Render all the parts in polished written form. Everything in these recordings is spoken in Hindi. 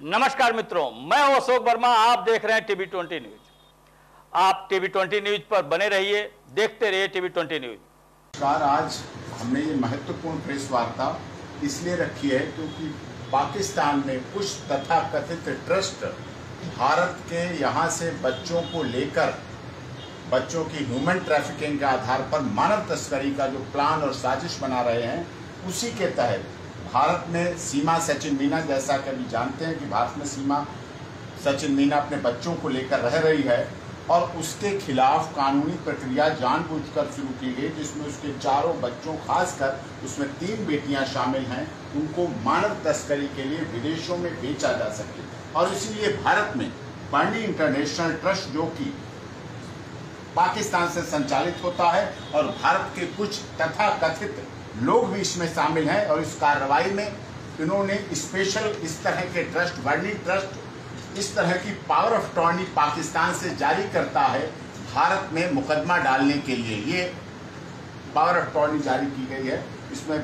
नमस्कार मित्रों, मैं हूं अशोक वर्मा। आप देख रहे हैं टीवी 20 न्यूज। आप टीवी 20 न्यूज पर बने रहिए, देखते रहिए टीवी 20 न्यूज। नमस्कार। आज हमने ये महत्वपूर्ण प्रेस वार्ता इसलिए रखी है क्योंकि पाकिस्तान में कुछ तथाकथित ट्रस्ट भारत के यहाँ से बच्चों को लेकर बच्चों की ह्यूमन ट्रैफिकिंग के आधार पर मानव तस्करी का जो प्लान और साजिश बना रहे हैं, उसी के तहत भारत में सीमा सचिन मीना, जैसा कि अभी जानते हैं कि भारत में सीमा सचिन मीना अपने बच्चों को लेकर रह रही है और उसके खिलाफ कानूनी प्रक्रिया जानबूझकर शुरू की गई, जिसमें उसके चारों बच्चों, खासकर उसमें 3 बेटियां शामिल हैं, उनको मानव तस्करी के लिए विदेशों में बेचा जा सके। और इसीलिए भारत में बर्नी इंटरनेशनल ट्रस्ट, जो कि पाकिस्तान से संचालित होता है, और भारत के कुछ तथाकथित लोग भी इसमें शामिल हैं, और इस कार्रवाई में इन्होंने स्पेशल इस तरह के ट्रस्ट, बर्नी ट्रस्ट इस तरह की पावर ऑफ अटॉर्नी पाकिस्तान से जारी करता है भारत में मुकदमा डालने के लिए। ये पावर ऑफ अटॉर्नी जारी की गई है, इसमें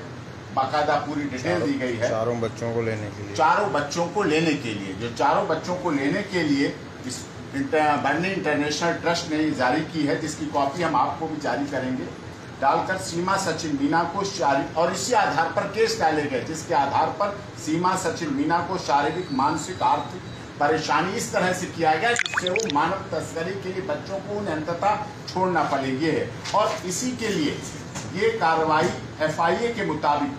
बाकायदा पूरी डिटेल दी गई है। चारों बच्चों को लेने के लिए, चारों बच्चों को लेने के लिए, जो चारों बच्चों को लेने के लिए इस बर्नी इंटरनेशनल ट्रस्ट ने जारी की है, जिसकी कॉपी हम आपको भी जारी करेंगे, डालकर सीमा सचिन मीना को और इसी आधार पर केस डाले गए, जिसके आधार पर सीमा सचिन मीना को शारीरिक, मानसिक, आर्थिक परेशानी इस तरह से किया गया जिससे वो मानव तस्करी के लिए बच्चों को अंततः छोड़ना पड़ेगी है। और इसी के लिए ये कार्रवाई FIA के मुताबिक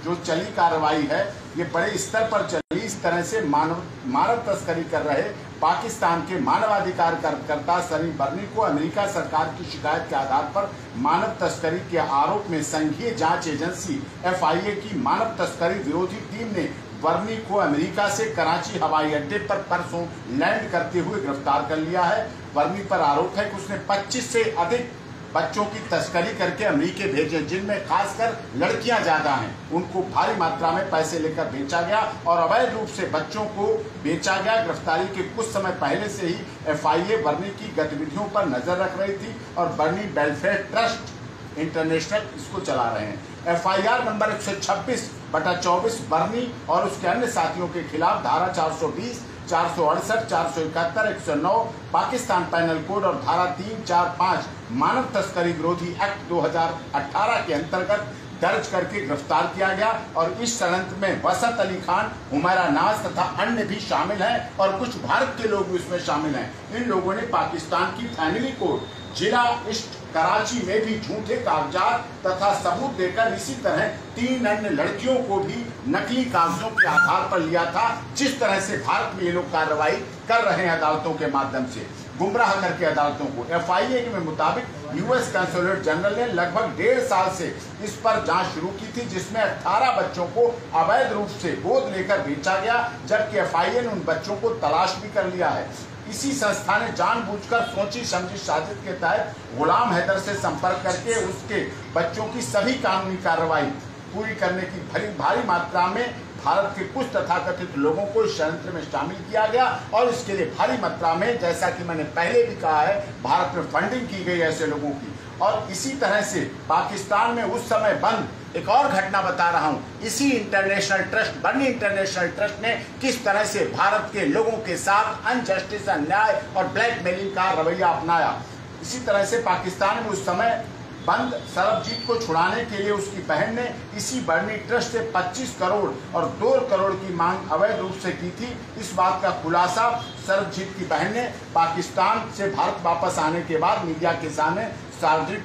जो चली कार्रवाई है, ये बड़े स्तर पर चली। इस तरह से मानव तस्करी कर रहे पाकिस्तान के मानवाधिकार कार्यकर्ता सलीम बर्नी को अमेरिका सरकार की शिकायत के आधार पर मानव तस्करी के आरोप में संघीय जांच एजेंसी FIA की मानव तस्करी विरोधी टीम ने बर्नी को अमेरिका से कराची हवाई अड्डे पर परसों लैंड करते हुए गिरफ्तार कर लिया है। बर्नी पर आरोप है कि उसने 25 से अधिक बच्चों की तस्करी करके अमेरिका भेजे, जिनमें खासकर लड़कियां ज्यादा हैं। उनको भारी मात्रा में पैसे लेकर बेचा गया और अवैध रूप से बच्चों को बेचा गया। गिरफ्तारी के कुछ समय पहले से ही FIA बर्नी की गतिविधियों पर नजर रख रही थी और बर्नी वेलफेयर ट्रस्ट इंटरनेशनल इसको चला रहे हैं। FIR नंबर 126/24 बर्नी और उसके अन्य साथियों के खिलाफ धारा 420, 468, 471, 109 पाकिस्तान पैनल कोड और धारा 345 मानव तस्करी विरोधी एक्ट 2018 के अंतर्गत दर्ज करके गिरफ्तार किया गया। और इस षड्यंत्र में वसत अली खान, हुमैरा नाज तथा अन्य भी शामिल हैं और कुछ भारत के लोग भी उसमें शामिल हैं। इन लोगों ने पाकिस्तान की फैमिली कोर्ट जिला ईस्ट कराची में भी झूठे कागजात तथा सबूत देकर इसी तरह 3 अन्य लड़कियों को भी नकली कागजों के आधार पर लिया था। जिस तरह से भारत में ये लोग कार्रवाई कर रहे हैं अदालतों के माध्यम से, गुमराह करके अदालतों को। FIA के मुताबिक US कंसुलेट जनरल ने लगभग 1.5 साल से इस पर जांच शुरू की थी, जिसमें 18 बच्चों को अवैध रूप से गोद लेकर बेचा गया, जबकि FIA ने उन बच्चों को तलाश भी कर लिया है। इसी संस्था ने जानबूझकर सोची समझी साजिश के तहत गुलाम हैदर से संपर्क करके उसके बच्चों की सभी कानूनी कार्रवाई पूरी करने की भारी मात्रा में भारत के कुछ तथाकथित लोगों को इस षड्यंत्र में शामिल किया गया। और इसके लिए भारी मात्रा में, जैसा कि मैंने पहले भी कहा है, भारत में फंडिंग की गई ऐसे लोगों की। और इसी तरह से पाकिस्तान में उस समय बंद एक और घटना बता रहा हूं, इसी इंटरनेशनल ट्रस्ट, बर्नी इंटरनेशनल ट्रस्ट ने किस तरह से भारत के लोगों के साथ अनजस्टिस, अन्याय और ब्लैकमेलिंग का रवैया अपनाया। इसी तरह से पाकिस्तान में उस समय बंद सरबजीत को छुड़ाने के लिए उसकी बहन ने इसी बर्नी ट्रस्ट से 25 करोड़ और 2 करोड़ की मांग अवैध रूप से की थी। इस बात का खुलासा सरबजीत की बहन ने पाकिस्तान से भारत वापस आने के बाद मीडिया के सामने सार्वजनिक